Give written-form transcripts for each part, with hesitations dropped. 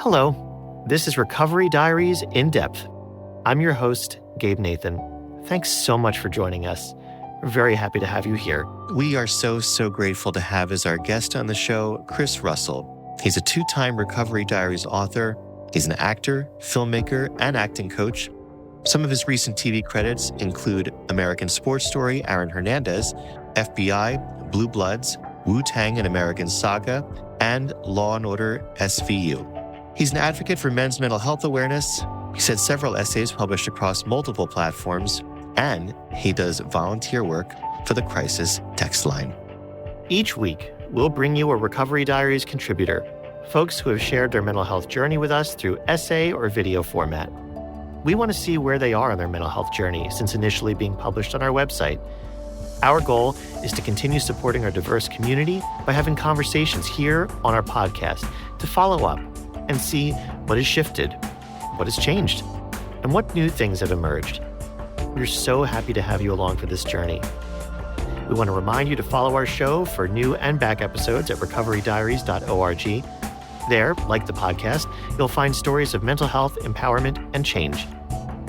Hello, this is Recovery Diaries in Depth. I'm your host, Gabe Nathan. Thanks so much for joining us. We're very happy to have you here. We are so grateful to have as our guest on the show, Chris Russell. He's a two-time Recovery Diaries author. He's an actor, filmmaker, and acting coach. Some of his recent TV credits include American Sports Story, Aaron Hernandez, FBI, Blue Bloods, Wu-Tang: An American Saga, and Law & Order SVU. He's an advocate for men's mental health awareness. He's had several essays published across multiple platforms, and he does volunteer work for the Crisis Text Line. Each week, we'll bring you a Recovery Diaries contributor, folks who have shared their mental health journey with us through essay or video format. We want to see where they are on their mental health journey since initially being published on our website. Our goal is to continue supporting our diverse community by having conversations here on our podcast to follow up and see what has shifted, what has changed, and what new things have emerged. We're so happy to have you along for this journey. We want to remind you to follow our show for new and back episodes at recoverydiaries.org. There, like the podcast, you'll find stories of mental health, empowerment, and change.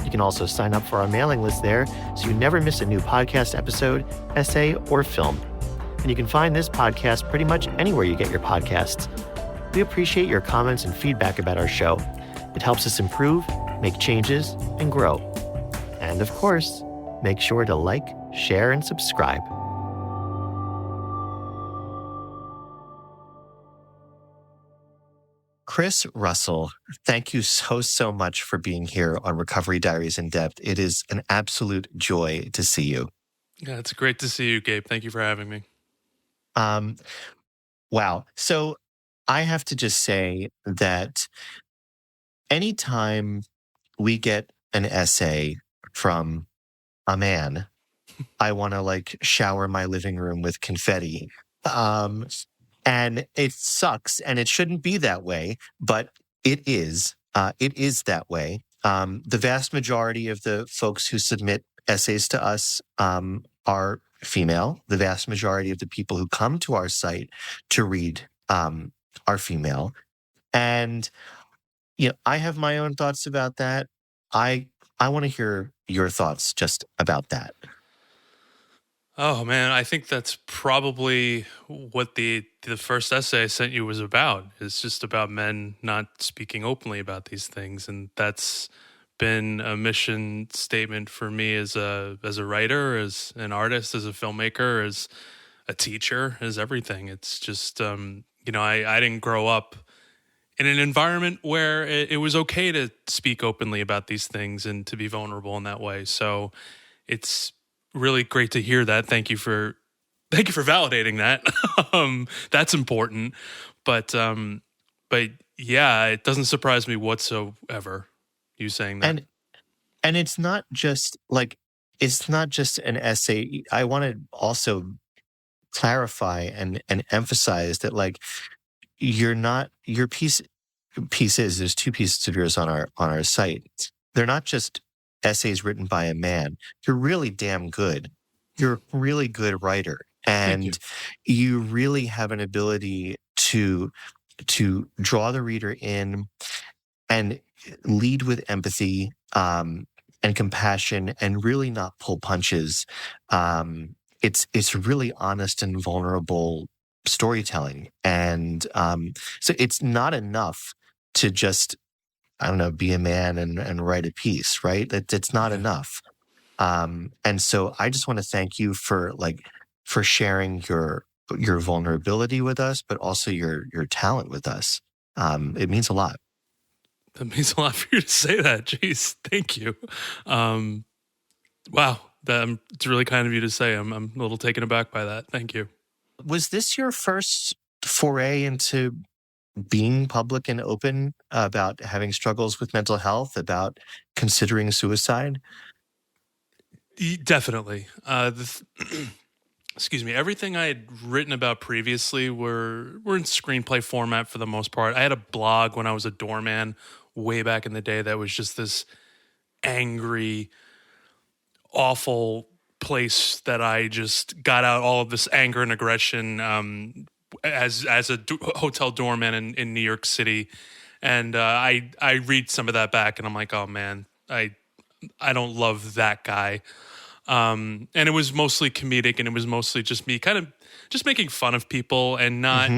You can also sign up for our mailing list there so you never miss a new podcast episode, essay, or film. And you can find this podcast pretty much anywhere you get your podcasts. We appreciate your comments and feedback about our show. It helps us improve, make changes, and grow. And of course, make sure to like, share, and subscribe. Chris Russell, thank you so much for being here on Recovery Diaries in Depth. It is an absolute joy to see you. Yeah, it's great to see you, Gabe. Thank you for having me. Wow. So I have to just say that anytime we get an essay from a man, I want to shower my living room with confetti. And it sucks, and it shouldn't be that way, but it is. It is that way. The vast majority of the folks who submit essays to us are female. The vast majority of the people who come to our site to read are female. And I have my own thoughts about that. I want to hear your thoughts just about that. Oh, man, I think that's probably what the first essay I sent you was about. It's just about men not speaking openly about these things. And that's been a mission statement for me as a writer, as an artist, as a filmmaker, as a teacher, as everything. It's just, I didn't grow up in an environment where it was okay to speak openly about these things and to be vulnerable in that way. So it's really great to hear that. Thank you for validating that. That's important. But yeah, it doesn't surprise me whatsoever, you saying that. And it's not just an essay. I want to also clarify and emphasize that your pieces, there's two pieces of yours on our site. They're not just essays written by a man. You're really damn good. You're a really good writer. And you really have an ability to draw the reader in and lead with empathy and compassion and really not pull punches. It's really honest and vulnerable storytelling. And so it's not enough to just be a man and write a piece, right? It's not enough. And so I just want to thank you for sharing your vulnerability with us, but also your talent with us. It means a lot. That means a lot for you to say that. Jeez, thank you. Wow, it's really kind of you to say. I'm a little taken aback by that. Thank you. Was this your first foray into being public and open about having struggles with mental health, about considering suicide? Definitely. Excuse me. Everything I had written about previously were in screenplay format for the most part. I had a blog when I was a doorman way back in the day that was just this angry, awful place that I just got out all of this anger and aggression as a hotel doorman in New York City. And I read some of that back, and I'm like, oh man, I don't love that guy. And it was mostly comedic, and it was mostly just me kind of just making fun of people and not,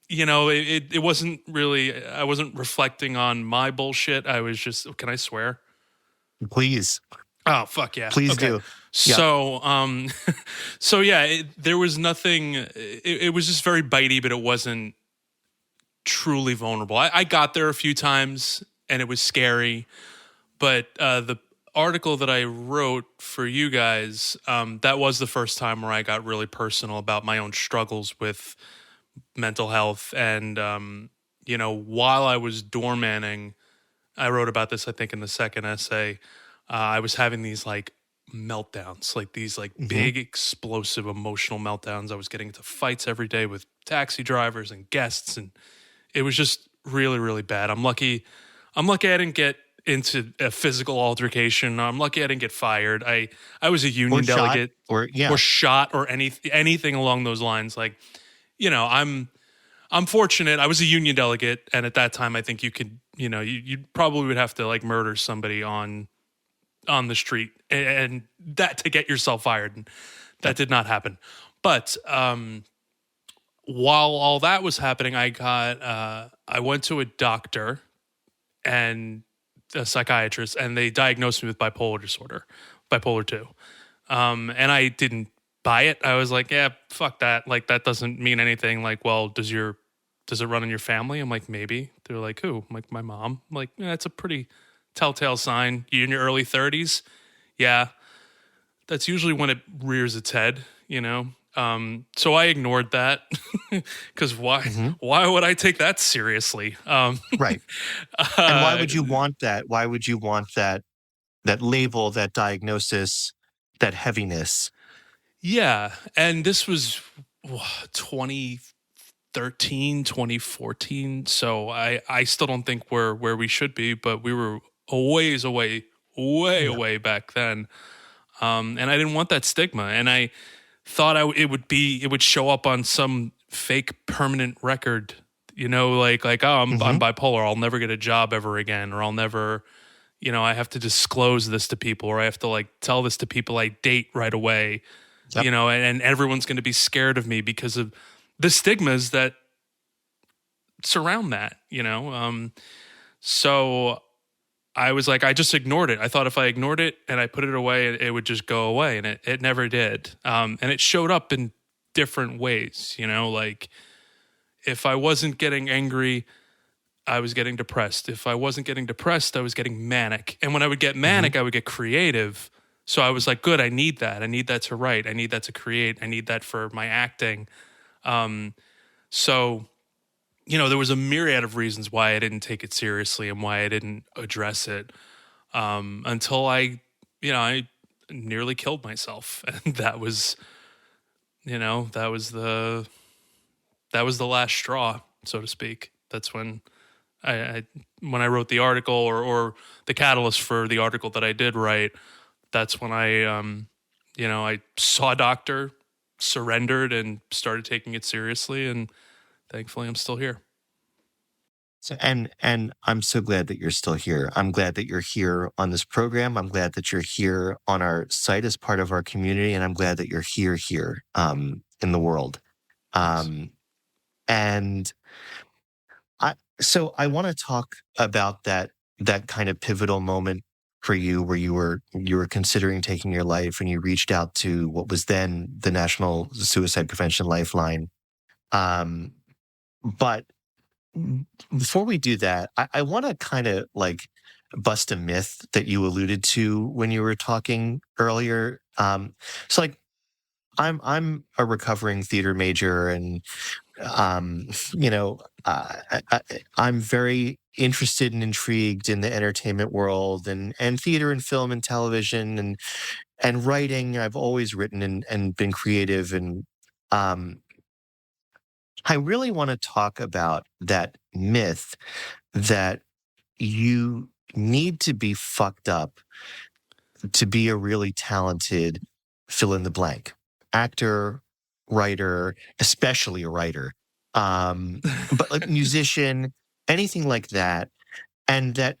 Mm-hmm. it wasn't really, I wasn't reflecting on my bullshit. I was just, can I swear? Please. Oh, fuck yeah. Please Okay. do. So, so yeah, there was nothing, it was just very bitey, but it wasn't truly vulnerable. I got there a few times and it was scary, but the article that I wrote for you guys, that was the first time where I got really personal about my own struggles with mental health. And, while I was doormanning, I wrote about this, I think, in the second essay. I was having these like meltdowns, like these like big explosive emotional meltdowns. I was getting into fights every day with taxi drivers and guests, and it was just really, really bad. I'm lucky I didn't get into a physical altercation. I'm lucky I didn't get fired. I was a union delegate or shot or anything along those lines. Like, I'm fortunate. I was a union delegate, and at that time, I think you could, you probably would have to like murder somebody on the street and that to get yourself fired. And that did not happen. But while all that was happening, I went to a doctor and a psychiatrist, and they diagnosed me with bipolar disorder, bipolar 2. And I didn't buy it. I was like, yeah, fuck that. Like, that doesn't mean anything. Like, well, does it run in your family? I'm like, maybe. They're like, who? I'm like, my mom. I'm like, yeah, that's a pretty telltale sign. You in your early 30s? Yeah. That's usually when it rears its head, So I ignored that because why would I take that seriously? Right. And why would you want that? Why would you want that label, that diagnosis, that heaviness? Yeah. And this was 2013, 2014. So I still don't think we're where we should be, but we were a ways away, away back then. And I didn't want that stigma. And I thought it would show up on some fake permanent record, like, oh, I'm bipolar. I'll never get a job ever again, or I'll never, I have to disclose this to people, or I have to like tell this to people I date right away, and everyone's going to be scared of me because of the stigmas that surround that, So I was like, I just ignored it. I thought if I ignored it and I put it away, it would just go away. And it never did. And it showed up in different ways, like if I wasn't getting angry, I was getting depressed. If I wasn't getting depressed, I was getting manic. And when I would get manic, I would get creative. So I was like, good, I need that. I need that to write. I need that to create. I need that for my acting. So there was a myriad of reasons why I didn't take it seriously and why I didn't address it until I nearly killed myself. And that was the last straw, so to speak. That's when when I wrote the article or the catalyst for the article that I did write. That's when I saw a doctor, surrendered, and started taking it seriously. And thankfully, I'm still here. So, and I'm so glad that you're still here. I'm glad that you're here on this program. I'm glad that you're here on our site as part of our community, and I'm glad that you're here in the world. And I want to talk about that kind of pivotal moment for you, where you were considering taking your life, and you reached out to what was then the National Suicide Prevention Lifeline. But before we do that, I want to kind of like bust a myth that you alluded to when you were talking earlier. So like, I'm a recovering theater major, and I'm very interested and intrigued in the entertainment world and theater and film and television and writing. I've always written and been creative, and I really want to talk about that myth that you need to be fucked up to be a really talented fill in the blank actor, writer, especially a writer, but like musician, anything like that. And that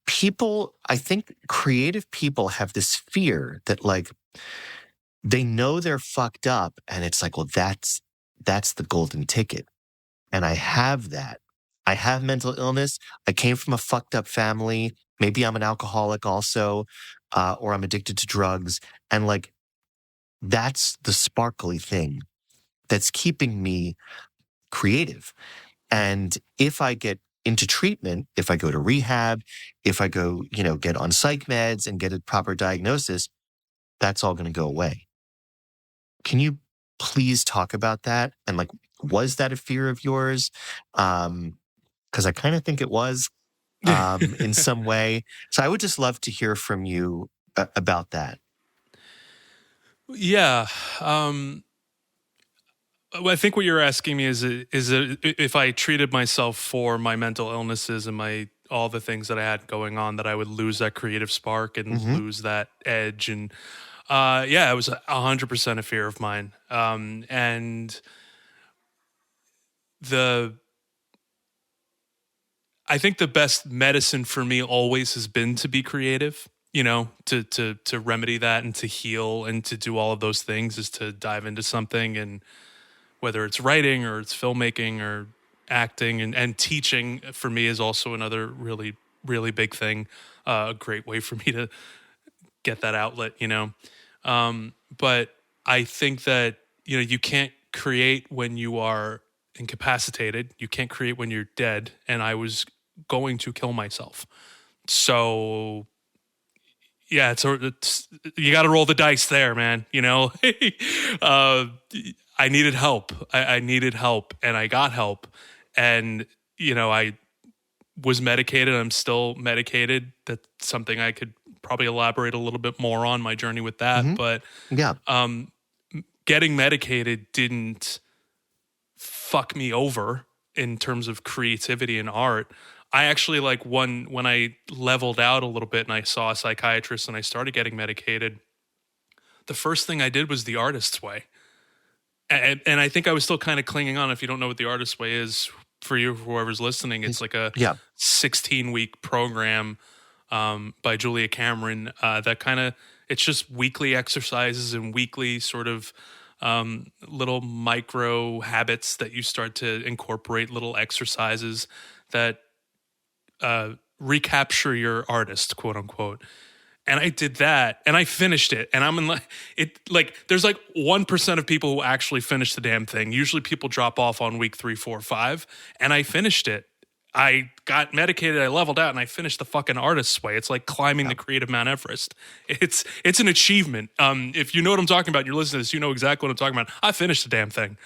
people, I think creative people have this fear that like they know they're fucked up, and it's like, well, that's the golden ticket. And I have that. I have mental illness. I came from a fucked up family. Maybe I'm an alcoholic also, or I'm addicted to drugs. And like, that's the sparkly thing that's keeping me creative. And if I get into treatment, if I go to rehab, if I go, get on psych meds and get a proper diagnosis, that's all going to go away. Can you please talk about that? And like, was that a fear of yours? Because I kind of think it was in some way. So I would just love to hear from you about that. Yeah. I think what you're asking me is if I treated myself for my mental illnesses and all the things that I had going on, that I would lose that creative spark and lose that edge. And yeah, it was 100% a fear of mine. And I think the best medicine for me always has been to be creative. To remedy that and to heal and to do all of those things is to dive into something, and whether it's writing or it's filmmaking or acting and teaching for me is also another really, really big thing. A great way for me to get that outlet, But I think that, you can't create when you are incapacitated. You can't create when you're dead. And I was going to kill myself. So yeah, it's you got to roll the dice there, man. I needed help. I needed help, and I got help. And I was medicated. I'm still medicated. That's something I could probably elaborate a little bit more on my journey with that. Mm-hmm. But yeah, getting medicated didn't fuck me over in terms of creativity and art. I actually when I leveled out a little bit and I saw a psychiatrist and I started getting medicated, the first thing I did was the artist's way. And I think I was still kind of clinging on. If you don't know what the artist's way is, for you, whoever's listening, it's like a 16-week program by Julia Cameron that kind of, it's just weekly exercises and weekly sort of little micro habits that you start to incorporate, little exercises that recapture your artist, quote unquote. And I did that and I finished it. And I'm in there's 1% of people who actually finish the damn thing. Usually people drop off on week 3, 4, 5. And I finished it. I got medicated, I leveled out, and I finished the fucking artist's way. It's like climbing the creative Mount Everest. It's an achievement. If you know what I'm talking about, you're listening to this, you know exactly what I'm talking about. I finished the damn thing.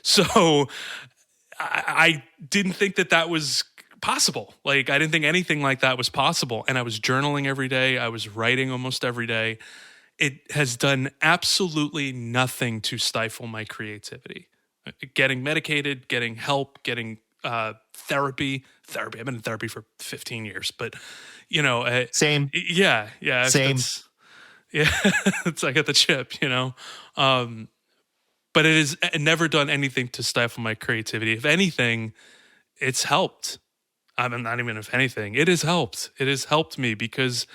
So I didn't think that was possible. I didn't think anything like that was possible. And I was journaling every day. I was writing almost every day. It has done absolutely nothing to stifle my creativity. Getting medicated, getting help, getting therapy. I've been in therapy for 15 years, but same. Yeah. Same. It's I got the chip, but it has never done anything to stifle my creativity. If anything, it's helped. I'm not even if anything. It has helped. It has helped me because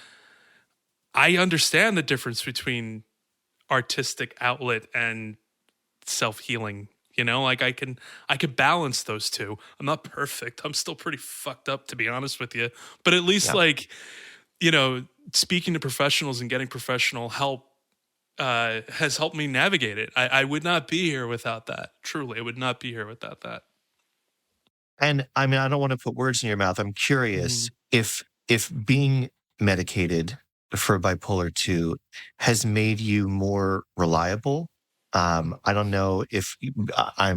I understand the difference between artistic outlet and self-healing. I can balance those two. I'm not perfect. I'm still pretty fucked up, to be honest with you. But at least speaking to professionals and getting professional help has helped me navigate it. I would not be here without that. Truly, I would not be here without that. And I mean, I don't want to put words in your mouth. I'm curious if being medicated for bipolar 2 has made you more reliable. I don't know if I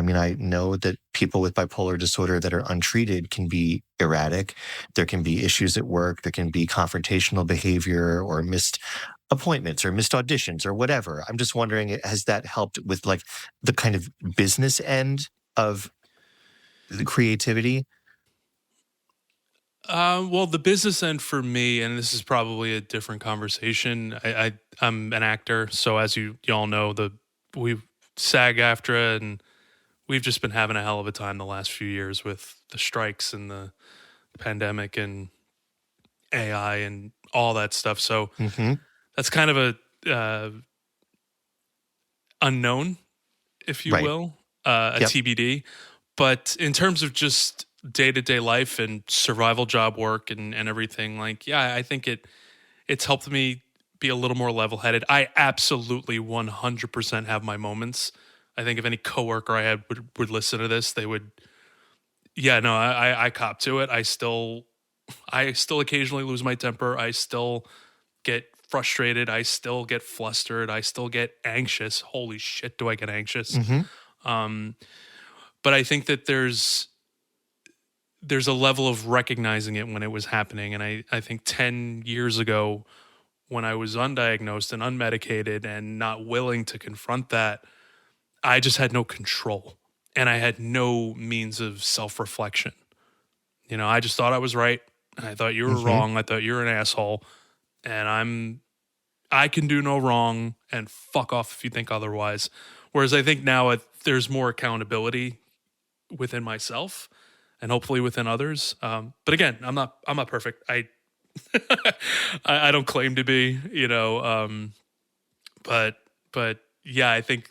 know that people with bipolar disorder that are untreated can be erratic. There can be issues at work. There can be confrontational behavior or missed appointments or missed auditions or whatever. I'm just wondering, has that helped with the kind of business end of the creativity? Well, the business end for me, and this is probably a different conversation. I'm an actor, so as you all know, we SAG-AFTRA, and we've just been having a hell of a time the last few years with the strikes and the pandemic and AI and all that stuff. So Mm-hmm. that's kind of a unknown, if you Right. will, a Yep. TBD. But in terms of just day-to-day life and survival job work and everything, like, yeah, I think it's helped me be a little more level-headed. I absolutely 100% have my moments. I think if any coworker I had would listen to this, they would, yeah, no, I cop to it. I still occasionally lose my temper. I still get frustrated. I still get flustered. I still get anxious. Holy shit, do I get anxious? Mm-hmm. Um, but I think that there's a level of recognizing it when it was happening. And I think 10 years ago, when I was undiagnosed and unmedicated and not willing to confront that, I just had no control and I had no means of self-reflection. You know, I just thought I was right. And I thought you were Mm-hmm. wrong. I thought you were an asshole. And I can do no wrong and fuck off if you think otherwise. Whereas I think now there's more accountability within myself and hopefully within others. But again, I'm not perfect. I don't claim to be, you know. But yeah, I think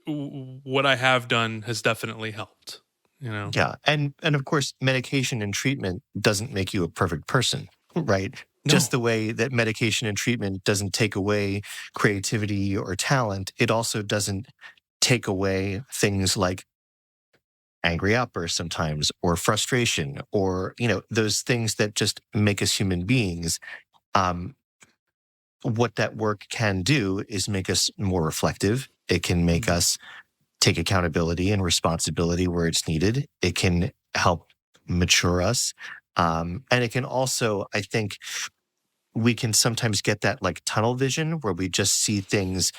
what I have done has definitely helped. You know. Yeah. And of course, medication and treatment doesn't make you a perfect person, right? No. Just the way that medication and treatment doesn't take away creativity or talent, it also doesn't take away things like angry outbursts sometimes, or frustration, or, you know, those things that just make us human beings. Um, what that work can do is make us more reflective. It can make us take accountability and responsibility where it's needed. It can help mature us. And it can also, I think, we can sometimes get that like tunnel vision where we just see things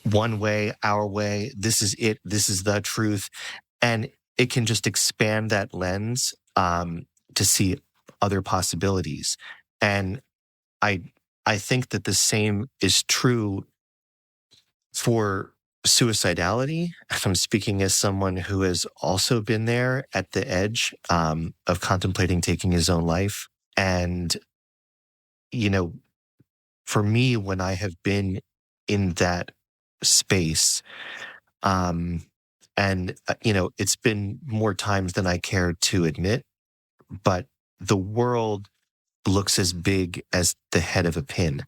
one way, our way. This is it. This is the truth. And it can just expand that lens to see other possibilities. And I think that the same is true for suicidality. I'm speaking as someone who has also been there at the edge of contemplating taking his own life. And, you know, for me, when I have been in that space, and, you know, it's been more times than I care to admit, but the world looks as big as the head of a pin.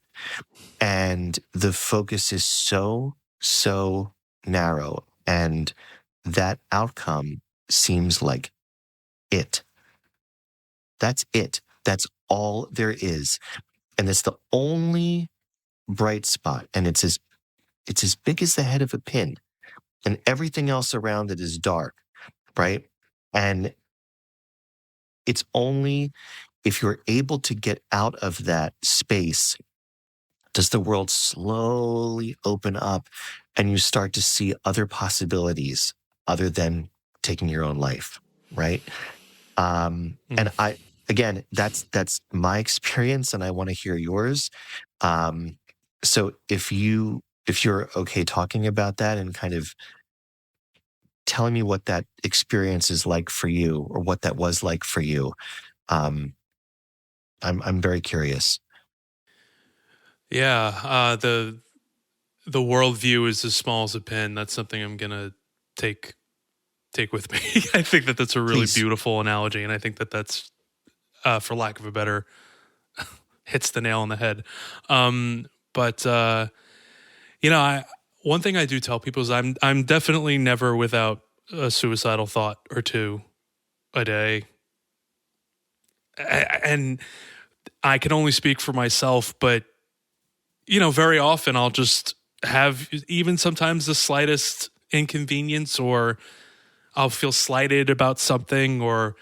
And the focus is so narrow. And that outcome seems like it. That's it. That's all there is. And it's the only bright spot. And it's as big as the head of a pin. And everything else around it is dark, right? And it's only if you're able to get out of that space does the world slowly open up and you start to see other possibilities other than taking your own life, right? And again, that's my experience, and I want to hear yours. So if you're okay talking about that and kind of telling me what that experience is like for you, or what that was like for you, I'm very curious. Yeah, the worldview is as small as a pin. That's something I'm gonna take with me. I think that's a really Please. beautiful analogy, and I think that's, for lack of a better, hits the nail on the head. But you know, one thing I do tell people is I'm definitely never without a suicidal thought or two a day, and I can only speak for myself, but you know, very often I'll just have even sometimes the slightest inconvenience, or I'll feel slighted about something, or,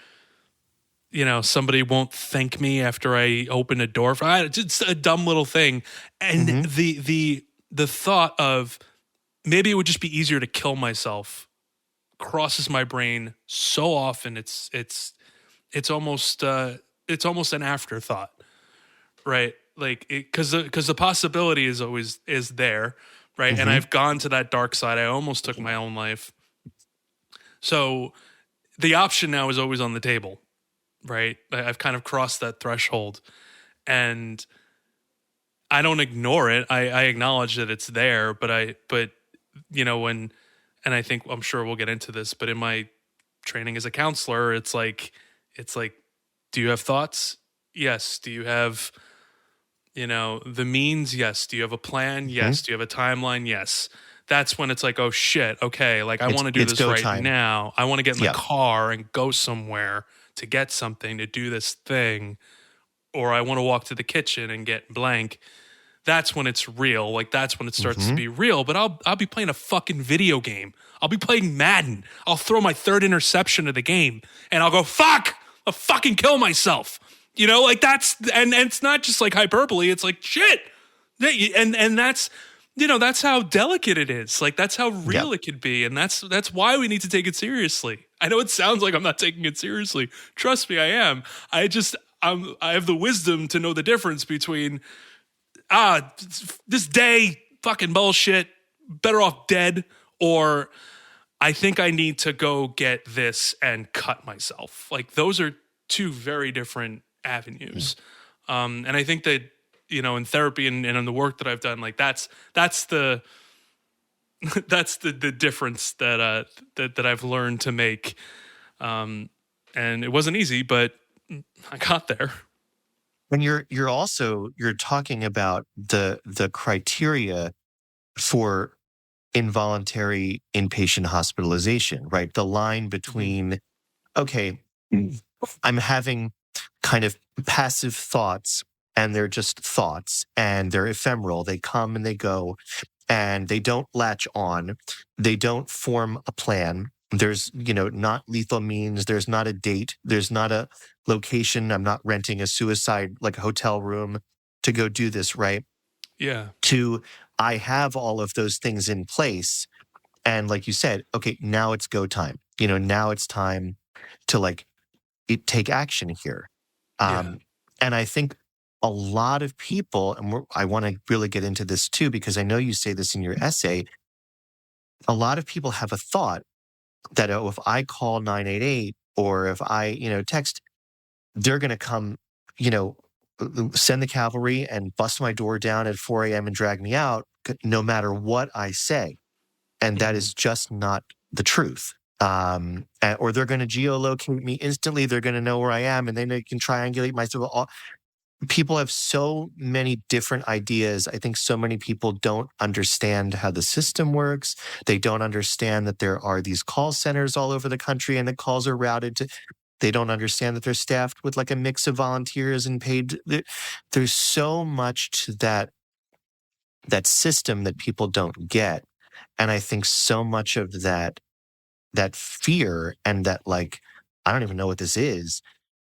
you know, somebody won't thank me after I open a door for it's a dumb little thing. And the thought of maybe it would just be easier to kill myself crosses my brain so often. It's almost an afterthought, right? Like, because the possibility is always there, right? And I've gone to that dark side. I almost took my own life, So the option now is always on the table, right? I've kind of crossed that threshold, and I don't ignore it. I acknowledge that it's there, but when, and I think, I'm sure we'll get into this, but in my training as a counselor, it's like, do you have thoughts? Yes. Do you have, the means? Yes. Do you have a plan? Yes. Do you have a timeline? Yes. That's when it's like, oh shit. Okay. Like, I want to do this right time. now. I want to get in the car and go somewhere to get something, to do this thing, or I want to walk to the kitchen and get blank. That's when it's real. Like, that's when it starts to be real. But I'll be playing a fucking video game. I'll be playing Madden. I'll throw my third interception of the game and I'll go, fuck, I'll fucking kill myself. Like, that's, and it's not just like hyperbole. It's like, shit. And that's, that's how delicate it is. Like, that's how real it could be. And that's why we need to take it seriously. I know it sounds like I'm not taking it seriously. Trust me, I am. I have the wisdom to know the difference between, this day, fucking bullshit, better off dead, or I think I need to go get this and cut myself. Like, those are two very different avenues. And I think that, in therapy and in the work that I've done, like, that's the the difference that I've learned to make. And it wasn't easy, but I got there. And you're talking about the criteria for involuntary inpatient hospitalization, right? The line between, okay, I'm having kind of passive thoughts, and they're just thoughts, and they're ephemeral. They come and they go, and they don't latch on. They don't form a plan. There's, not lethal means. There's not a date. There's not a location. I'm not renting a suicide, like a hotel room to go do this, right? Yeah. I have all of those things in place. And like you said, okay, now it's go time. Now it's time to take action here. And I think a lot of people, and I want to really get into this too, because I know you say this in your essay, a lot of people have a thought that, if I call 988 or if I, text, they're going to come, send the cavalry and bust my door down at 4 a.m. and drag me out, no matter what I say. And that is just not the truth. Or they're going to geolocate me instantly. They're going to know where I am, and then they can triangulate myself. People have so many different ideas. I think so many people don't understand how the system works. They don't understand that there are these call centers all over the country and the calls are routed to. They don't understand that they're staffed with like a mix of volunteers and paid. There's so much to that system that people don't get. And I think so much of that fear and that, like, I don't even know what this is,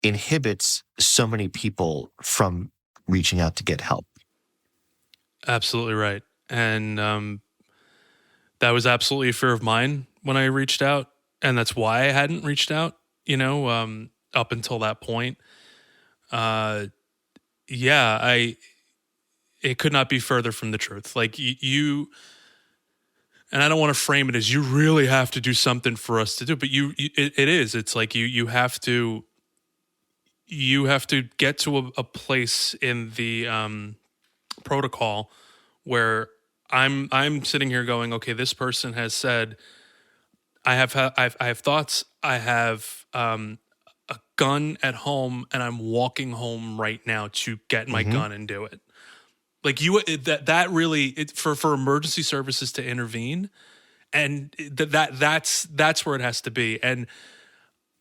inhibits so many people from reaching out to get help. Absolutely right. And that was absolutely a fear of mine when I reached out. And that's why I hadn't reached out, up until that point. It could not be further from the truth. Like, you and I don't want to frame it as you really have to do something for us to do, but it is. It's like you have to get to a place in the protocol where I'm sitting here going, okay, this person has said, I have thoughts, I have a gun at home, and I'm walking home right now to get my gun and do it. Like, that really, for emergency services to intervene, and that's where it has to be. And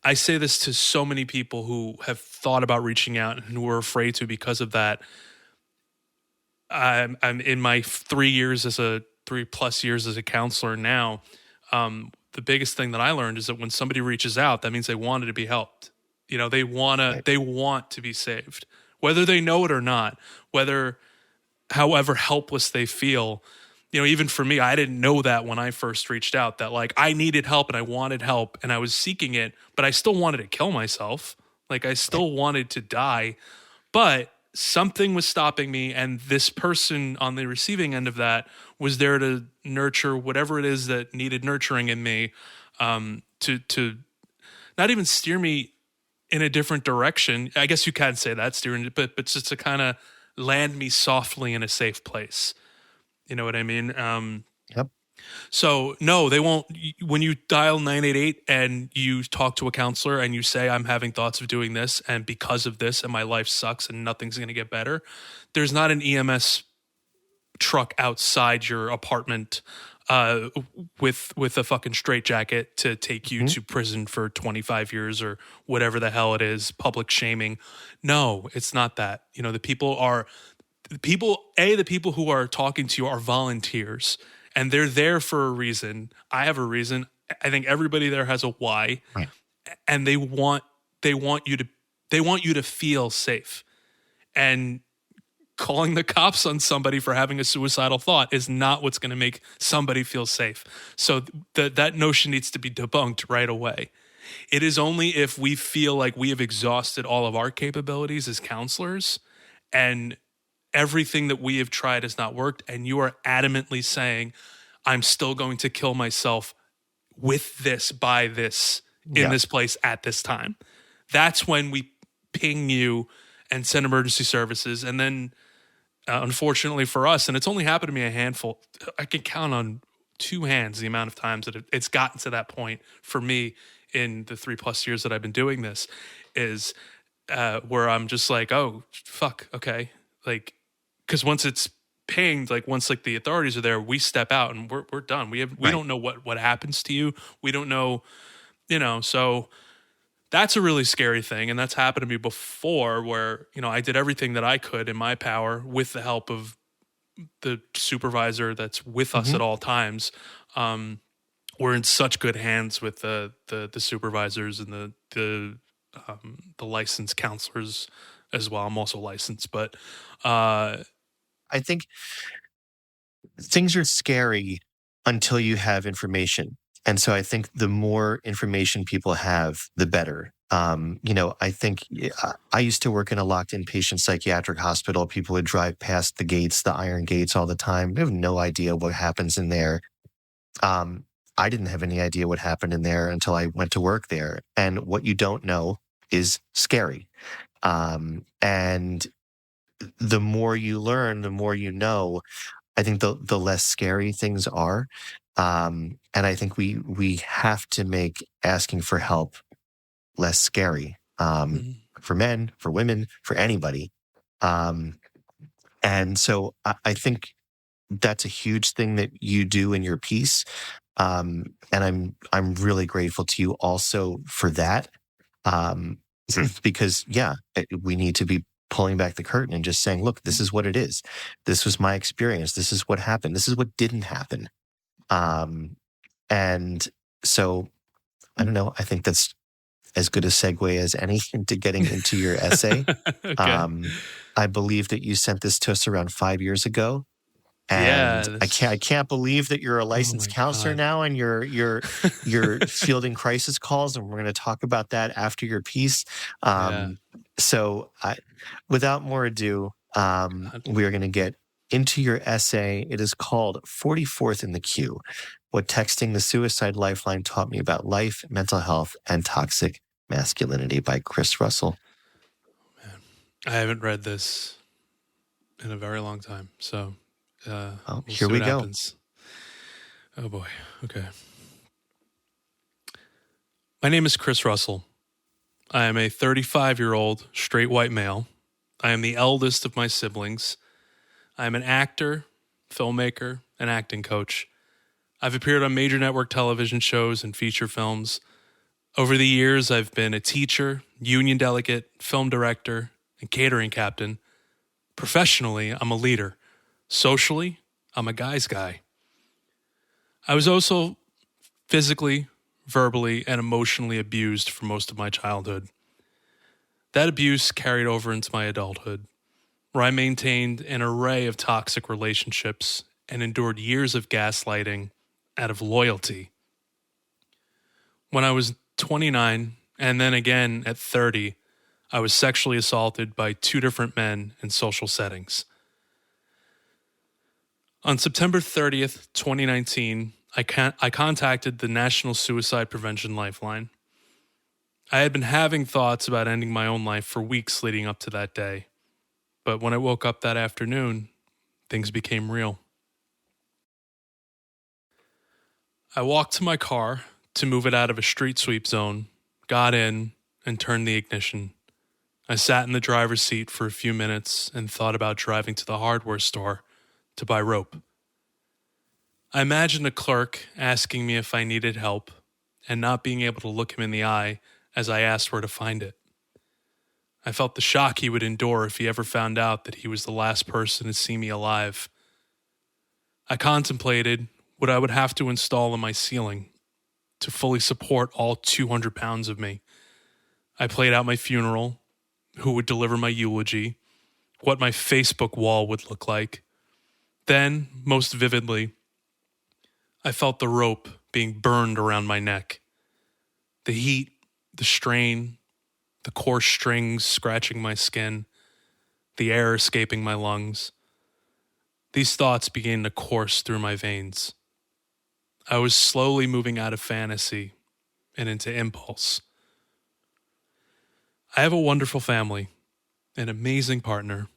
I say this to so many people who have thought about reaching out and who are afraid to because of that. I'm in my 3+ years as a counselor now. The biggest thing that I learned is that when somebody reaches out, that means they wanted to be helped. They want to be saved, whether they know it or not, however helpless they feel. Even for me, I didn't know that when I first reached out, that like I needed help and I wanted help and I was seeking it, but I still wanted to kill myself. Like, I still wanted to die, but something was stopping me. And this person on the receiving end of that was there to nurture whatever it is that needed nurturing in me. to not even steer me in a different direction. I guess you can say that, steering, but just to kind of land me softly in a safe place. You know what I mean? Yep. So no, they won't. When you dial 988 and you talk to a counselor and you say, I'm having thoughts of doing this, and because of this, and my life sucks and nothing's going to get better, there's not an EMS truck outside your apartment with a fucking straitjacket to take you to prison for 25 years or whatever the hell it is, public shaming. No, it's not that. You know, the people who are talking to you are volunteers, and they're there for a reason. I have a reason. I think everybody there has a why, Right. and they want you to feel safe. And calling the cops on somebody for having a suicidal thought is not what's going to make somebody feel safe. So that notion needs to be debunked right away. It is only if we feel like we have exhausted all of our capabilities as counselors and everything that we have tried has not worked, and you are adamantly saying, I'm still going to kill myself with this, by this, in this place at this time. That's when we ping you and send emergency services. And then unfortunately for us, and it's only happened to me a handful, I can count on two hands the amount of times that it's gotten to that point for me in the 3+ years that I've been doing this, is where I'm just like, oh, fuck, okay. Like, because once it's pinged, like once like the authorities are there, we step out and we're done. We don't know what happens to you. We don't know, so that's a really scary thing. And that's happened to me before where, I did everything that I could in my power with the help of the supervisor that's with us at all times. We're in such good hands with the supervisors and the licensed counselors as well. I'm also licensed, but I think things are scary until you have information. And so I think the more information people have, the better. I think I used to work in a locked inpatient psychiatric hospital. People would drive past the gates, the iron gates all the time. They have no idea what happens in there. I didn't have any idea what happened in there until I went to work there. And what you don't know is scary. And the more you learn, the more you know. I think the less scary things are. And I think we have to make asking for help less scary, for men, for women, for anybody. And so I think that's a huge thing that you do in your piece. And I'm really grateful to you also for that. Because we need to be pulling back the curtain and just saying, look, this is what it is. This was my experience. This is what happened. This is what didn't happen. And so I don't know. I think that's as good a segue as any into getting into your essay. Okay. I believe that you sent this to us around 5 years ago. And I can't believe that you're a licensed counselor now, and you're fielding crisis calls, and we're going to talk about that after your piece. So, without more ado, we are going to get into your essay. It is called 44th in the Queue: What Texting the Suicide Lifeline Taught Me About Life, Mental Health, and Toxic Masculinity, by Chris Russell. Man, I haven't read this in a very long time, so we'll here we go. Happens. Oh boy. Okay. My name is Chris Russell. I am a 35-year-old straight white male. I am the eldest of my siblings. I am an actor, filmmaker, and acting coach. I've appeared on major network television shows and feature films. Over the years, I've been a teacher, union delegate, film director, and catering captain. Professionally, I'm a leader. Socially, I'm a guy's guy. I was also physically, verbally, and emotionally abused for most of my childhood. That abuse carried over into my adulthood, where I maintained an array of toxic relationships and endured years of gaslighting out of loyalty. When I was 29, and then again at 30, I was sexually assaulted by 2 different men in social settings. On September 30th, 2019, I contacted the National Suicide Prevention Lifeline. I had been having thoughts about ending my own life for weeks leading up to that day. But when I woke up that afternoon, things became real. I walked to my car to move it out of a street sweep zone, got in, and turned the ignition. I sat in the driver's seat for a few minutes and thought about driving to the hardware store to buy rope. I imagined a clerk asking me if I needed help and not being able to look him in the eye as I asked where to find it. I felt the shock he would endure if he ever found out that he was the last person to see me alive. I contemplated what I would have to install in my ceiling to fully support all 200 pounds of me. I played out my funeral, who would deliver my eulogy, what my Facebook wall would look like. Then, most vividly, I felt the rope being burned around my neck. The heat, the strain, the coarse strings scratching my skin, the air escaping my lungs. These thoughts began to course through my veins. I was slowly moving out of fantasy and into impulse. I have a wonderful family, an amazing partner,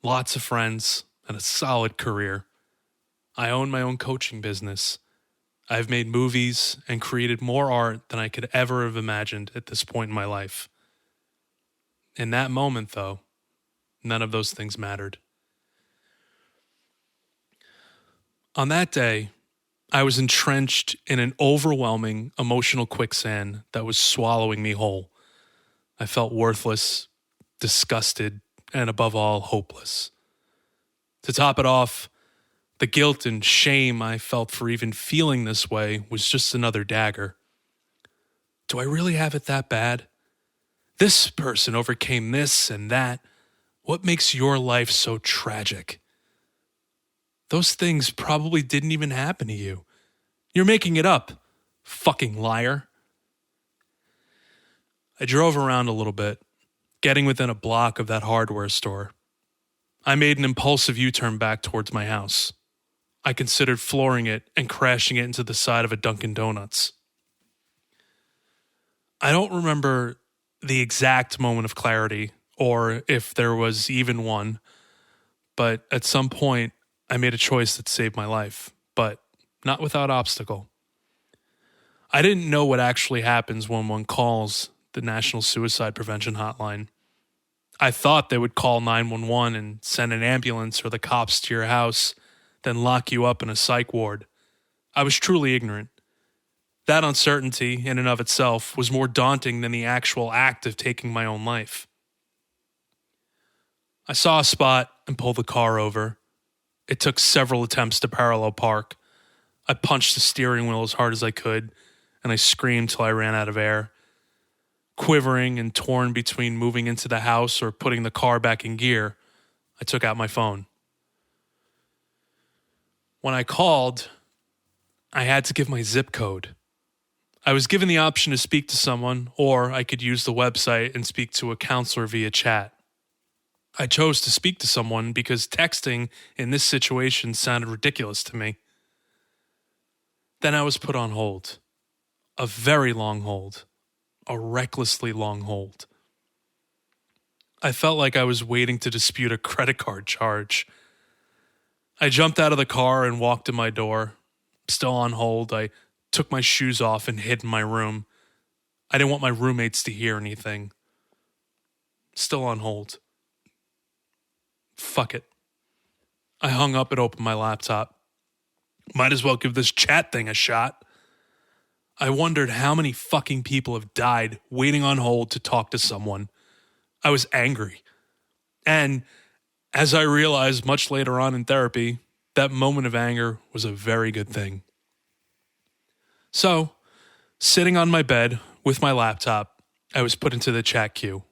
lots of friends, and a solid career. I own my own coaching business. I've made movies and created more art than I could ever have imagined at this point in my life. In that moment, though, none of those things mattered. On that day, I was entrenched in an overwhelming emotional quicksand that was swallowing me whole. I felt worthless, disgusted, and above all, hopeless. To top it off, the guilt and shame I felt for even feeling this way was just another dagger. Do I really have it that bad? This person overcame this and that. What makes your life so tragic? Those things probably didn't even happen to you. You're making it up, fucking liar. I drove around a little bit, getting within a block of that hardware store. I made an impulsive U-turn back towards my house. I considered flooring it and crashing it into the side of a Dunkin' Donuts. I don't remember the exact moment of clarity, or if there was even one, but at some point, I made a choice that saved my life, but not without obstacle. I didn't know what actually happens when one calls the National Suicide Prevention Hotline. I thought they would call 911 and send an ambulance or the cops to your house, then lock you up in a psych ward. I was truly ignorant. That uncertainty, in and of itself, was more daunting than the actual act of taking my own life. I saw a spot and pulled the car over. It took several attempts to parallel park. I punched the steering wheel as hard as I could, and I screamed till I ran out of air. Quivering and torn between moving into the house or putting the car back in gear, I took out my phone. When I called, I had to give my zip code. I was given the option to speak to someone, or I could use the website and speak to a counselor via chat. I chose to speak to someone because texting in this situation sounded ridiculous to me. Then I was put on hold. A very long hold. A recklessly long hold. I felt like I was waiting to dispute a credit card charge. I jumped out of the car and walked to my door. Still on hold, I took my shoes off and hid in my room. I didn't want my roommates to hear anything. Still on hold. Fuck it. I hung up and opened my laptop. Might as well give this chat thing a shot. I wondered how many fucking people have died waiting on hold to talk to someone. I was angry. And as I realized much later on in therapy, that moment of anger was a very good thing. So, sitting on my bed with my laptop, I was put into the chat queue,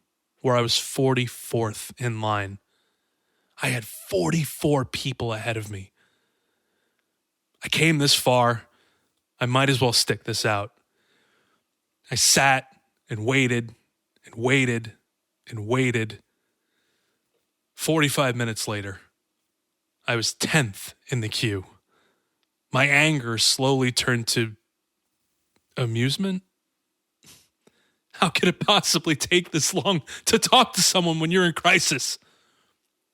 where I was 44th in line. I had 44 people ahead of me. I came this far. I might as well stick this out. I sat and waited and waited and waited. 45 minutes later, I was 10th in the queue. My anger slowly turned to amusement. How could it possibly take this long to talk to someone when you're in crisis?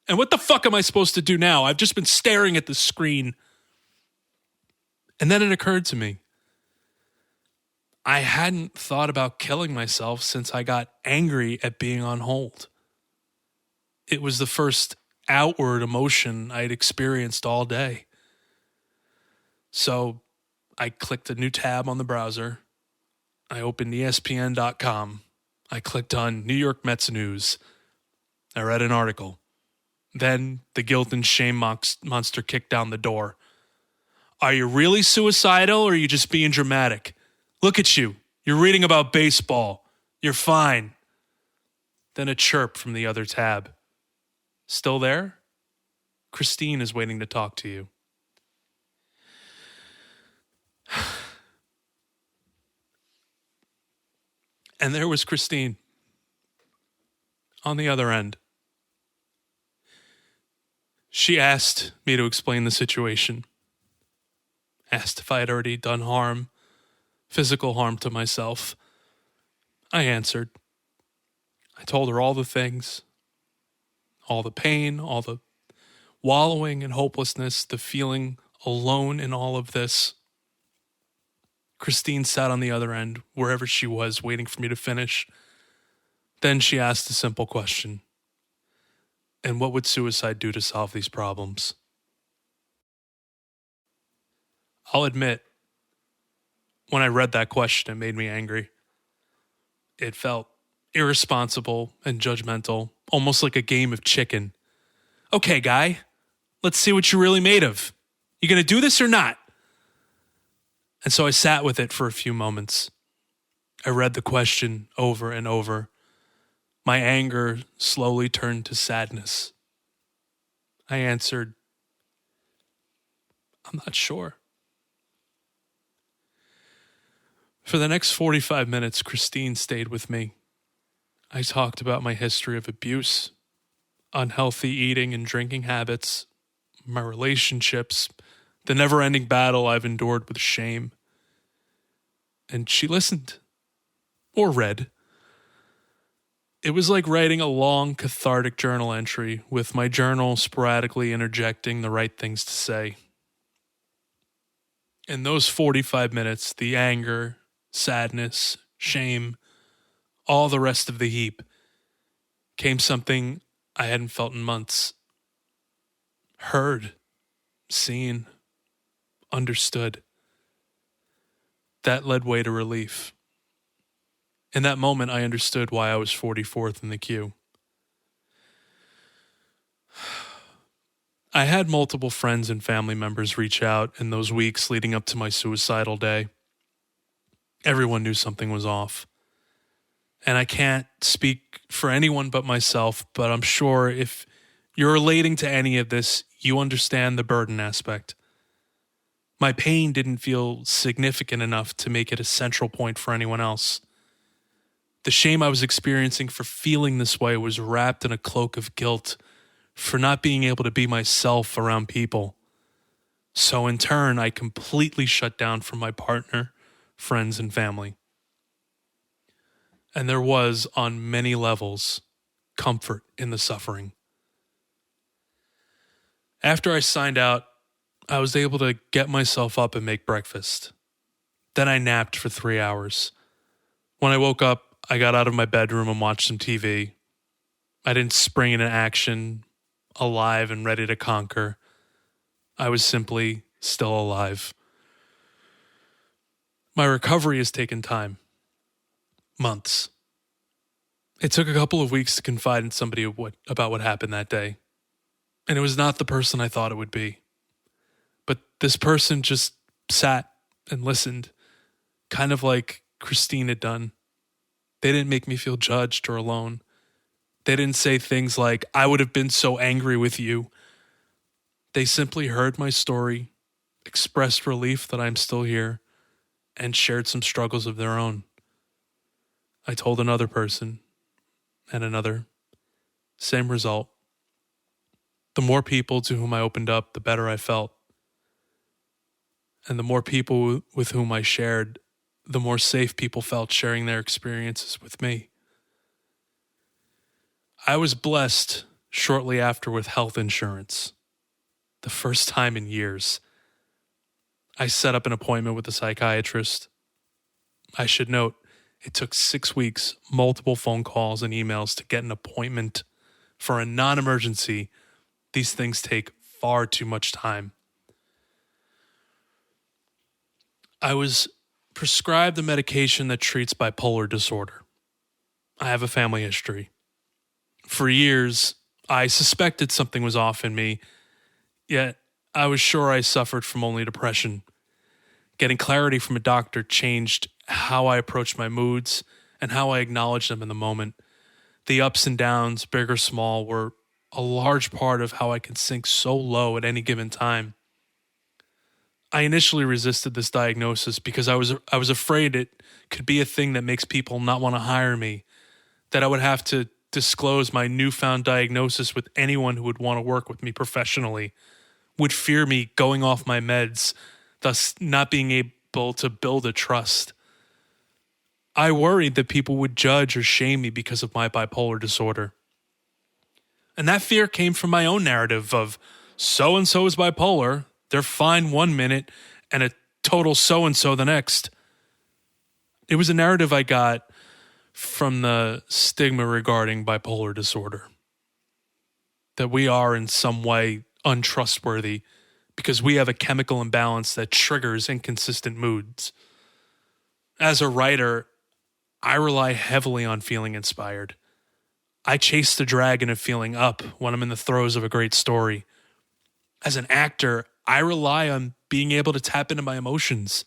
And what the fuck am I supposed to do now? I've just been staring at the screen. And then it occurred to me, I hadn't thought about killing myself since I got angry at being on hold. It was the first outward emotion I'd experienced all day. So I clicked a new tab on the browser. I opened ESPN.com. I clicked on New York Mets news. I read an article. Then the guilt and shame monster kicked down the door. Are you really suicidal or are you just being dramatic? Look at you. You're reading about baseball. You're fine. Then a chirp from the other tab. Still there? Christine is waiting to talk to you. And there was Christine on the other end. She asked me to explain the situation. Asked if I had already done harm, physical harm to myself. I answered. I told her all the things, all the pain, all the wallowing in hopelessness, the feeling alone in all of this. Christine sat on the other end, wherever she was, waiting for me to finish. Then she asked a simple question. And what would suicide do to solve these problems? I'll admit, when I read that question, it made me angry. It felt irresponsible and judgmental, almost like a game of chicken. Okay, guy, let's see what you're really made of. You gonna do this or not? And so I sat with it for a few moments. I read the question over and over. My anger slowly turned to sadness. I answered, I'm not sure. For the next 45 minutes, Christine stayed with me. I talked about my history of abuse, unhealthy eating and drinking habits, my relationships, the never-ending battle I've endured with shame. And she listened. Or read. It was like writing a long, cathartic journal entry, with my journal sporadically interjecting the right things to say. In those 45 minutes, the anger, sadness, shame, all the rest of the heap, came something I hadn't felt in months. Heard, seen, understood. That led way to relief. In that moment, I understood why I was 44th in the queue. I had multiple friends and family members reach out in those weeks leading up to my suicidal day. Everyone knew something was off. And I can't speak for anyone but myself, but I'm sure if you're relating to any of this, you understand the burden aspect. My pain didn't feel significant enough to make it a central point for anyone else. The shame I was experiencing for feeling this way was wrapped in a cloak of guilt for not being able to be myself around people. So in turn, I completely shut down from my partner, friends, and family. And there was, on many levels, comfort in the suffering. After I signed out, I was able to get myself up and make breakfast. Then I napped for 3 hours. When I woke up, I got out of my bedroom and watched some TV. I didn't spring into action, alive and ready to conquer. I was simply still alive. My recovery has taken time. Months. It took a couple of weeks to confide in somebody about what happened that day. And it was not the person I thought it would be. But this person just sat and listened, kind of like Christine had done. They didn't make me feel judged or alone. They didn't say things like, I would have been so angry with you. They simply heard my story, expressed relief that I'm still here, and shared some struggles of their own. I told another person, and another. Same result. The more people to whom I opened up, the better I felt. And the more people with whom I shared, the more safe people felt sharing their experiences with me. I was blessed shortly after with health insurance. The first time in years. I set up an appointment with a psychiatrist. I should note, it took 6 weeks, multiple phone calls and emails to get an appointment for a non-emergency. These things take far too much time. I was prescribed a medication that treats bipolar disorder. I have a family history. For years, I suspected something was off in me, yet I was sure I suffered from only depression. Getting clarity from a doctor changed how I approached my moods and how I acknowledged them in the moment. The ups and downs, big or small, were a large part of how I can sink so low at any given time. I initially resisted this diagnosis because I was afraid it could be a thing that makes people not want to hire me, that I would have to disclose my newfound diagnosis with anyone who would want to work with me professionally, would fear me going off my meds, thus not being able to build a trust. I worried that people would judge or shame me because of my bipolar disorder. And that fear came from my own narrative of so-and-so is bipolar, they're fine 1 minute, and a total so-and-so the next. It was a narrative I got from the stigma regarding bipolar disorder. That we are in some way untrustworthy because we have a chemical imbalance that triggers inconsistent moods. As a writer, I rely heavily on feeling inspired. I chase the dragon of feeling up when I'm in the throes of a great story. As an actor, I rely on being able to tap into my emotions.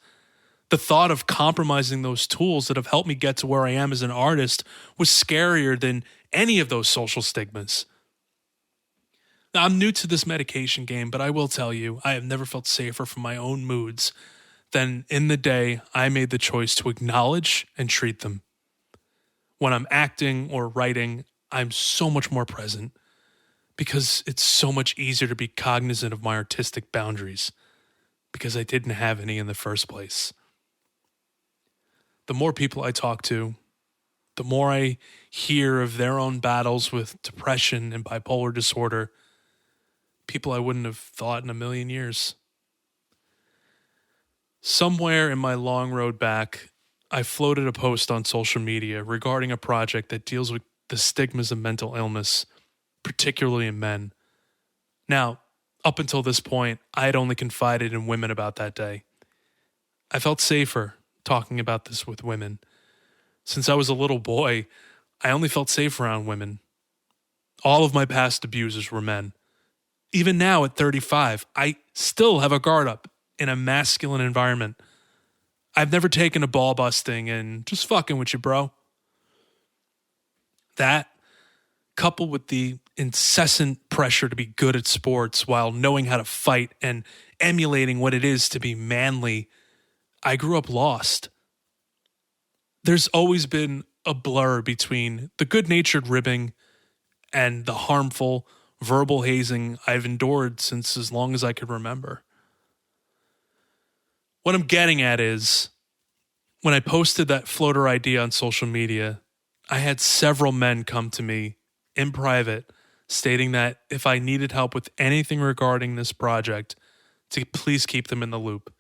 The thought of compromising those tools that have helped me get to where I am as an artist was scarier than any of those social stigmas. Now, I'm new to this medication game, but I will tell you, I have never felt safer from my own moods than in the day I made the choice to acknowledge and treat them. When I'm acting or writing, I'm so much more present because it's so much easier to be cognizant of my artistic boundaries because I didn't have any in the first place. The more people I talk to, the more I hear of their own battles with depression and bipolar disorder, people I wouldn't have thought in a million years. Somewhere in my long road back, I floated a post on social media regarding a project that deals with the stigmas of mental illness, particularly in men. Now, up until this point, I had only confided in women about that day. I felt safer talking about this with women. Since I was a little boy, I only felt safe around women. All of my past abusers were men. Even now at 35, I still have a guard up in a masculine environment. I've never taken a ball busting and just fucking with you, bro. That, coupled with the incessant pressure to be good at sports while knowing how to fight and emulating what it is to be manly, I grew up lost. There's always been a blur between the good-natured ribbing and the harmful verbal hazing I've endured since as long as I could remember. What I'm getting at is, when I posted that floater idea on social media, I had several men come to me in private stating that if I needed help with anything regarding this project, to please keep them in the loop.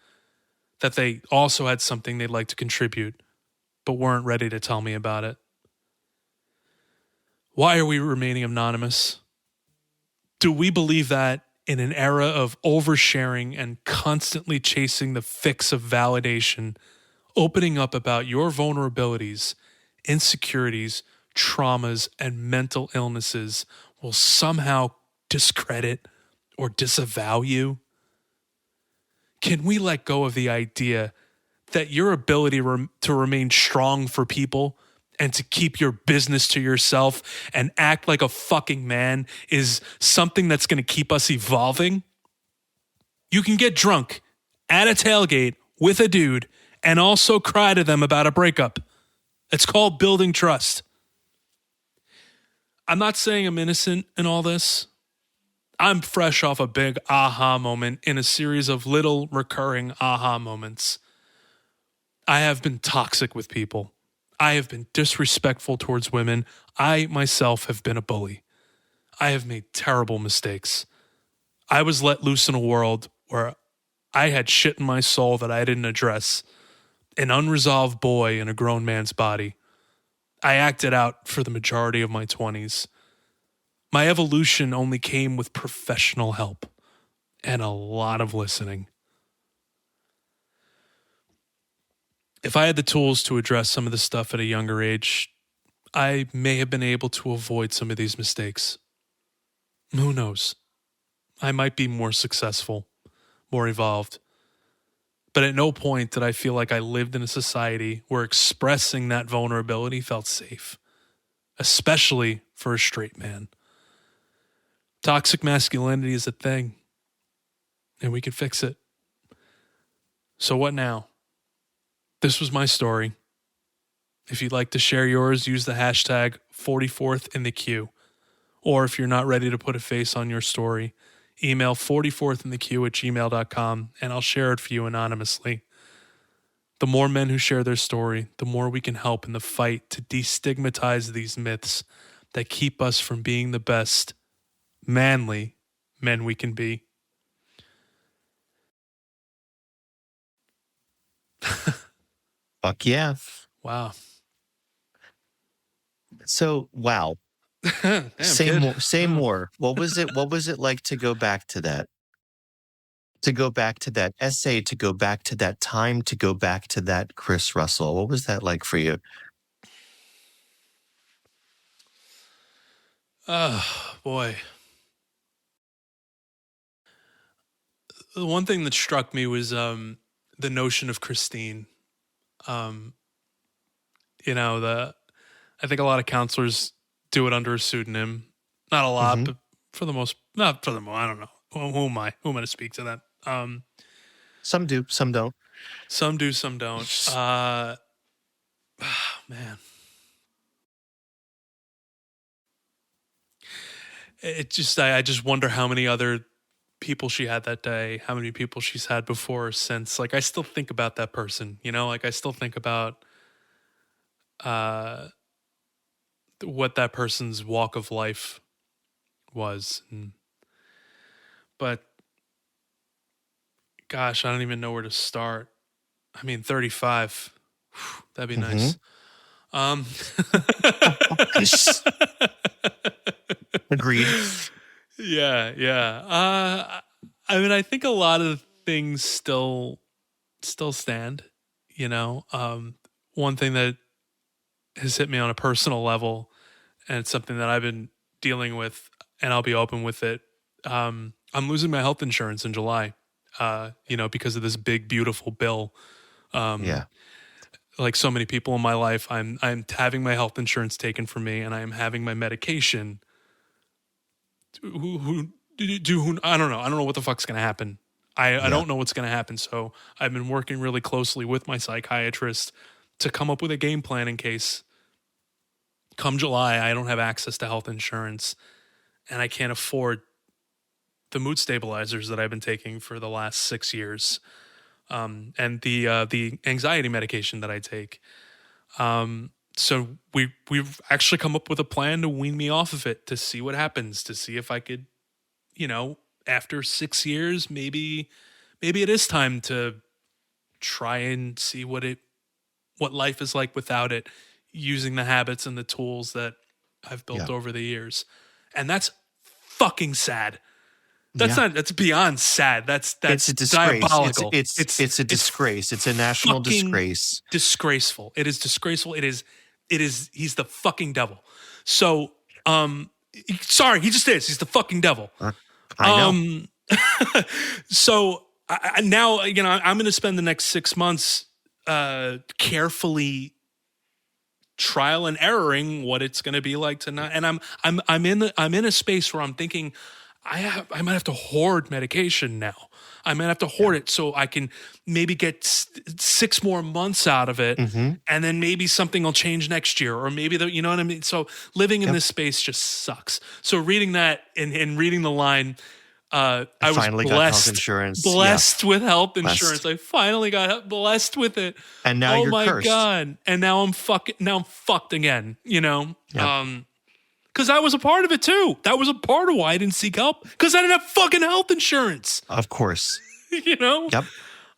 That they also had something they'd like to contribute, but weren't ready to tell me about it. Why are we remaining anonymous? Do we believe that in an era of oversharing and constantly chasing the fix of validation, opening up about your vulnerabilities, insecurities, traumas, and mental illnesses will somehow discredit or disavow you? Can we let go of the idea that your ability to remain strong for people and to keep your business to yourself and act like a fucking man is something that's going to keep us evolving? You can get drunk at a tailgate with a dude and also cry to them about a breakup. It's called building trust. I'm not saying I'm innocent in all this. I'm fresh off a big aha moment in a series of little recurring aha moments. I have been toxic with people. I have been disrespectful towards women. I myself have been a bully. I have made terrible mistakes. I was let loose in a world where I had shit in my soul that I didn't address. An unresolved boy in a grown man's body. I acted out for the majority of my 20s. My evolution only came with professional help and a lot of listening. If I had the tools to address some of this stuff at a younger age, I may have been able to avoid some of these mistakes. Who knows? I might be more successful, more evolved. But at no point did I feel like I lived in a society where expressing that vulnerability felt safe, especially for a straight man. Toxic masculinity is a thing, and we can fix it. So what now? This was my story. If you'd like to share yours, use the hashtag 44th in the queue. Or if you're not ready to put a face on your story, email 44thinthequeue@gmail.com and I'll share it for you anonymously. The more men who share their story, the more we can help in the fight to destigmatize these myths that keep us from being the best, manly men we can be. Fuck yeah. Wow. So, wow. Damn, Say kid. more. Say more. What was it? What was it like to go back to that? To go back to that essay, to go back to that time, to go back to that Chris Russell. What was that like for you? Oh, boy. The one thing that struck me was the notion of Christine. I think a lot of counselors do it under a pseudonym. Not a lot, Mhm. but I don't know. Who am I? Who am I to speak to that? Some do, some don't. Some do, some don't. Man. I just wonder how many other people she had that day, how many people she's had before or since. Like, I still think about that person, like I still think about what that person's walk of life was. But gosh, I don't even know where to start. I mean, 35, that'd be nice. Agreed. Yeah. I mean, I think a lot of things still stand, one thing that has hit me on a personal level, and it's something that I've been dealing with, and I'll be open with it. I'm losing my health insurance in July, because of this big, beautiful bill. Yeah. Like so many people in my life, I'm having my health insurance taken from me, and I am having my medication. I don't know. I don't know what the fuck's going to happen. I don't know what's going to happen. So I've been working really closely with my psychiatrist to come up with a game plan in case come July, I don't have access to health insurance and I can't afford the mood stabilizers that I've been taking for the last 6 years. And the anxiety medication that I take. So we've actually come up with a plan to wean me off of it, to see what happens, to see if I could, after 6 years, maybe it is time to try and see what life is like without it, using the habits and the tools that I've built over the years. And that's fucking sad. That's beyond sad. That's it's a disgrace. Diabolical. It's a disgrace. It's a national disgrace. Disgraceful. It is disgraceful. It is, he's the fucking devil. So, sorry, he just is. He's the fucking devil. I know. So now, I'm going to spend the next 6 months carefully trial and erroring what it's going to be like to not. And I'm in a space where I'm thinking, I might have to hoard medication now. I might have to hoard it so I can maybe get 6 more months out of it, Mm-hmm. and then maybe something will change next year, or maybe you know what I mean. So living in this space just sucks. So reading that and reading the line, I was finally got health insurance. Blessed with health Blessed. insurance. I finally got blessed with it. And now you're cursed. God! And now I'm fucked again. You know. Yep. Because I was a part of it too. That was a part of why I didn't seek help. Because I didn't have fucking health insurance. Of course. You know? Yep.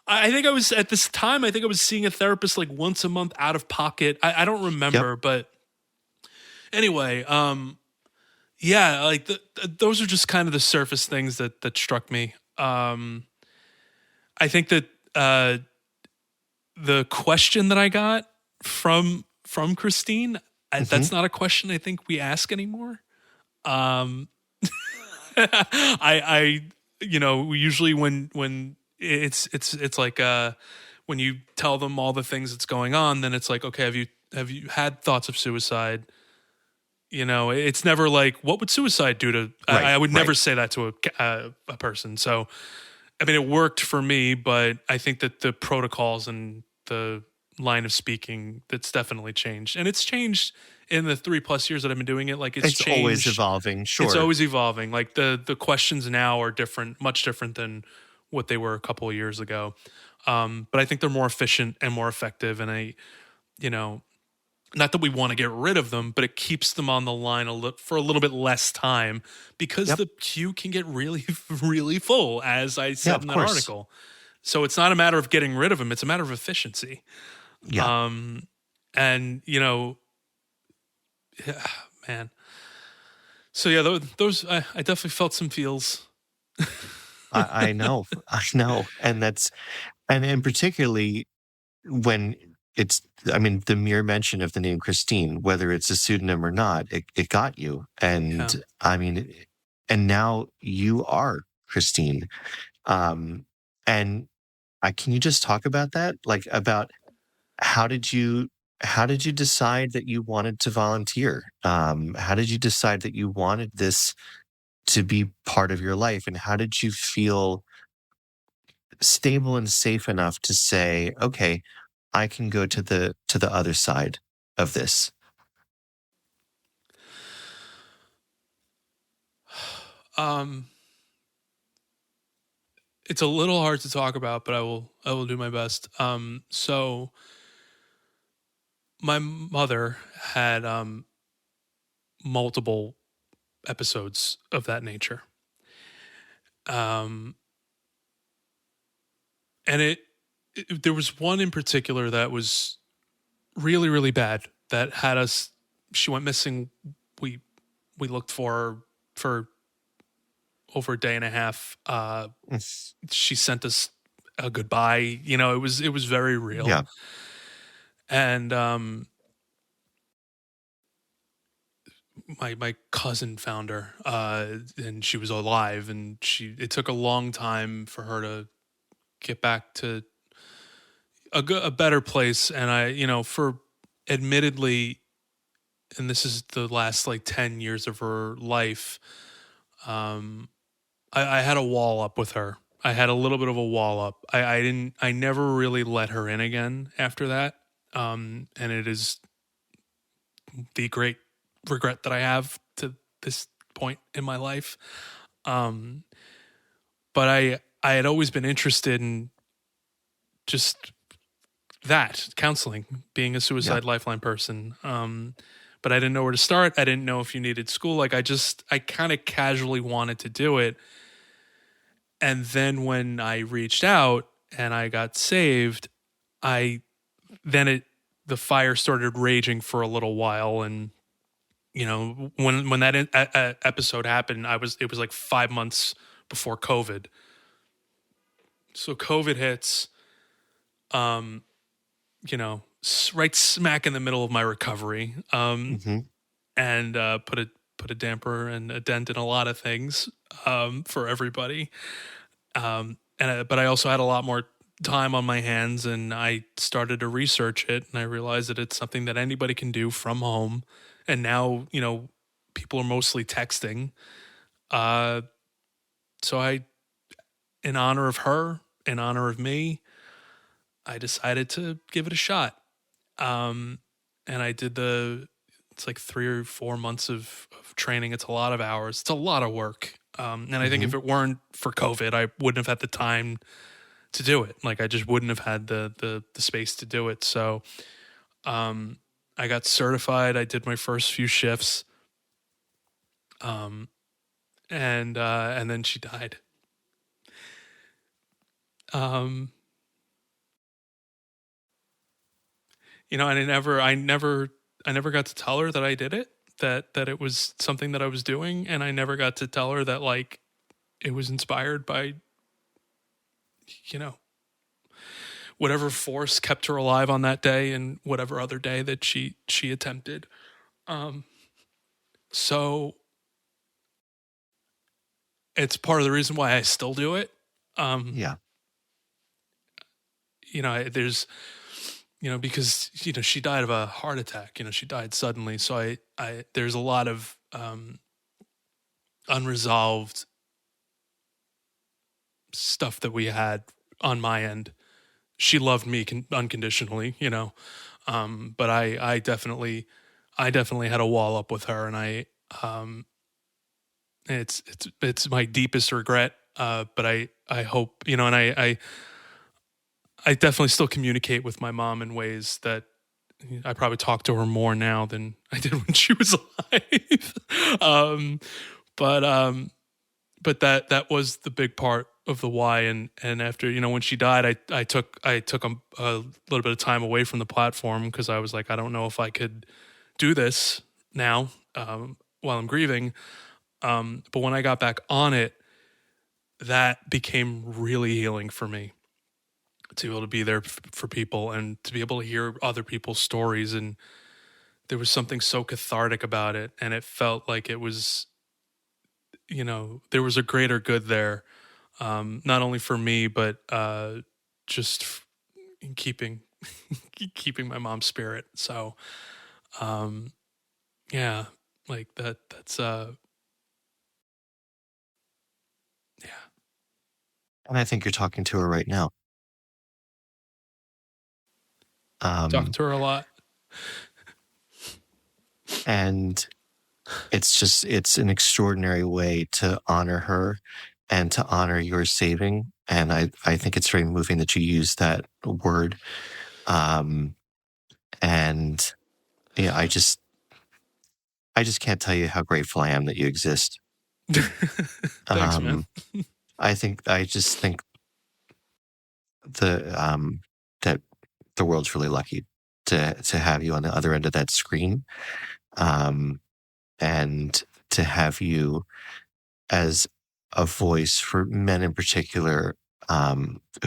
I think I was, at this time, I think I was seeing a therapist like once a month out of pocket. I don't remember, but anyway, yeah, like those are just kind of the surface things that struck me. I think that the question that I got from Christine, that's not a question I think we ask anymore. I you know, usually when it's like when you tell them all the things that's going on, then it's like, okay, have you had thoughts of suicide? You know, it's never like, what would suicide do to? Right, I would never say that to a person. So, I mean, it worked for me, but I think that the protocols and the line of speaking, that's definitely changed, and it's changed in the 3+ years that I've been doing it. Like it's changed. Always evolving. Sure, it's always evolving. Like the questions now are different, much different than what they were a couple of years ago. But I think they're more efficient and more effective, and you know, not that we want to get rid of them, but it keeps them on the line for a little bit less time, because the queue can get really, really full, as I said in that article. So it's not a matter of getting rid of them; it's a matter of efficiency. Yeah. And you know, man. So yeah, those I definitely felt some feels. I know, and particularly when it's, I mean, the mere mention of the name Christine, whether it's a pseudonym or not, it got you. And I mean, and now you are Christine. And can you just talk about that? Like, about how did you decide that you wanted to volunteer? How did you decide that you wanted this to be part of your life? And how did you feel stable and safe enough to say, okay, I can go to the other side of this? It's a little hard to talk about, but I will do my best. So my mother had multiple episodes of that nature. And there was one in particular that was really, really bad, that had us, she went missing. We looked for over a day and a half. She sent us a goodbye. You know, it was very real. Yeah. And my cousin found her, and she was alive, and it took a long time for her to get back to a better place. And I, you know, for admittedly, and this is the last like 10 years of her life, I had a wall up with her. I had a little bit of a wall up. I never really let her in again after that. And it is the great regret that I have to this point in my life. But I had always been interested in just that, counseling, being a suicide lifeline person. But I didn't know where to start. I didn't know if you needed school. Like I kind of casually wanted to do it. And then when I reached out and I got saved, the fire started raging for a little while. And, you know, when that episode happened, it was like 5 months before COVID. So COVID hits, you know, right smack in the middle of my recovery, and put a damper and a dent in a lot of things for everybody. But I also had a lot more time on my hands, and I started to research it, and I realized that it's something that anybody can do from home. And now, you know, people are mostly texting. So in honor of her, in honor of me, I decided to give it a shot. And I did it's like 3 or 4 months of training. It's a lot of hours. It's a lot of work. And I think if it weren't for COVID, I wouldn't have had the time to do it. Like, I just wouldn't have had the space to do it. So, I got certified. I did my first few shifts. And then she died. And I never got to tell her that I did it, that it was something that I was doing. And I never got to tell her that, like, it was inspired by, whatever force kept her alive on that day and whatever other day that she attempted. So it's part of the reason why I still do it. There's, because, she died of a heart attack, she died suddenly. So there's a lot of, unresolved stuff that we had on my end. She loved me unconditionally, but I definitely had a wall up with her, and it's my deepest regret. But I hope, and I definitely still communicate with my mom in ways that I probably talk to her more now than I did when she was alive. But that was the big part of the why. And after, when she died, I took a little bit of time away from the platform, because I was like, I don't know if I could do this now while I'm grieving. But when I got back on it, that became really healing for me, to be able to be there for people and to be able to hear other people's stories. And there was something so cathartic about it. And it felt like it was, there was a greater good there. Not only for me, but just in keeping my mom's spirit. So, yeah, like that's yeah. And I think you're talking to her right now. Talk to her a lot. And it's an extraordinary way to honor her and to honor your saving. And I think it's very moving that you use that word. And yeah, I just can't tell you how grateful I am that you exist. Thanks, man. I just think that the world's really lucky to have you on the other end of that screen. And to have you as a voice for men in particular,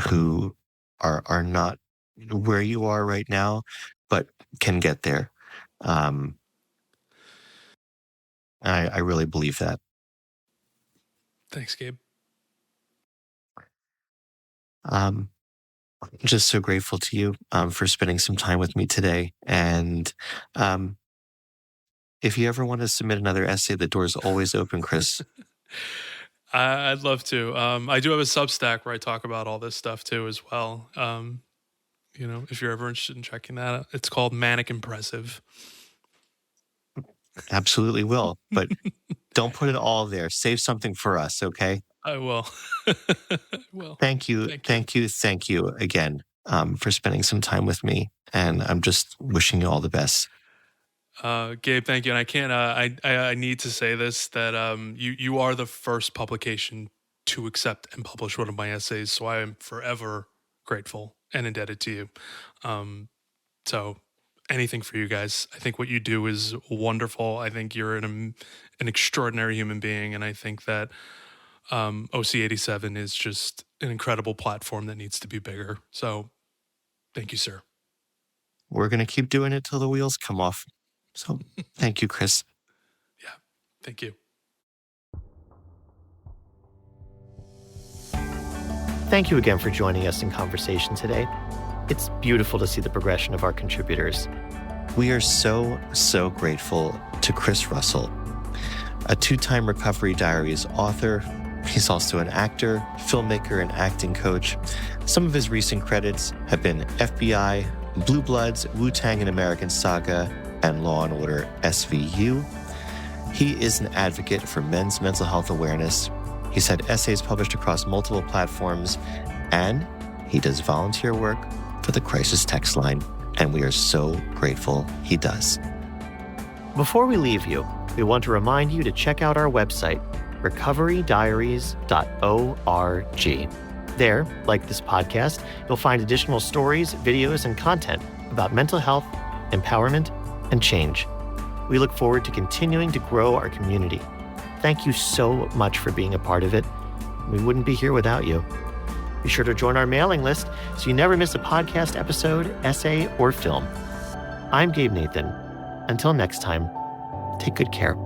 who are not where you are right now, but can get there. I really believe that. Thanks, Gabe. Just so grateful to you for spending some time with me today. And if you ever want to submit another essay, the door's always open, Chris. I'd love to. I do have a Substack where I talk about all this stuff too as well. If you're ever interested in checking that out, it's called Manic Impressive. Absolutely will. But don't put it all there. Save something for us, okay? I will. Thank you again for spending some time with me. And I'm just wishing you all the best. Gabe, thank you. And I can't, I need to say this, that you are the first publication to accept and publish one of my essays. So I am forever grateful and indebted to you. So anything for you guys. I think what you do is wonderful. I think you're an extraordinary human being. And I think that OC87 is just an incredible platform that needs to be bigger. So thank you, sir. We're going to keep doing it till the wheels come off. So thank you, Chris. Yeah, thank you. Thank you again for joining us in conversation today. It's beautiful to see the progression of our contributors. We are so, so grateful to Chris Russell, a 2-time Recovery Diaries author, He's also an actor, filmmaker, and acting coach. Some of his recent credits have been FBI, Blue Bloods, Wu-Tang: An American Saga, and Law & Order SVU. He is an advocate for men's mental health awareness. He's had essays published across multiple platforms, and he does volunteer work for the Crisis Text Line, and we are so grateful he does. Before we leave you, we want to remind you to check out our website, recoverydiaries.org. There, like this podcast, you'll find additional stories, videos, and content about mental health, empowerment, and change. We look forward to continuing to grow our community. Thank you so much for being a part of it. We wouldn't be here without you. Be sure to join our mailing list so you never miss a podcast episode, essay, or film. I'm Gabe Nathan. Until next time, take good care.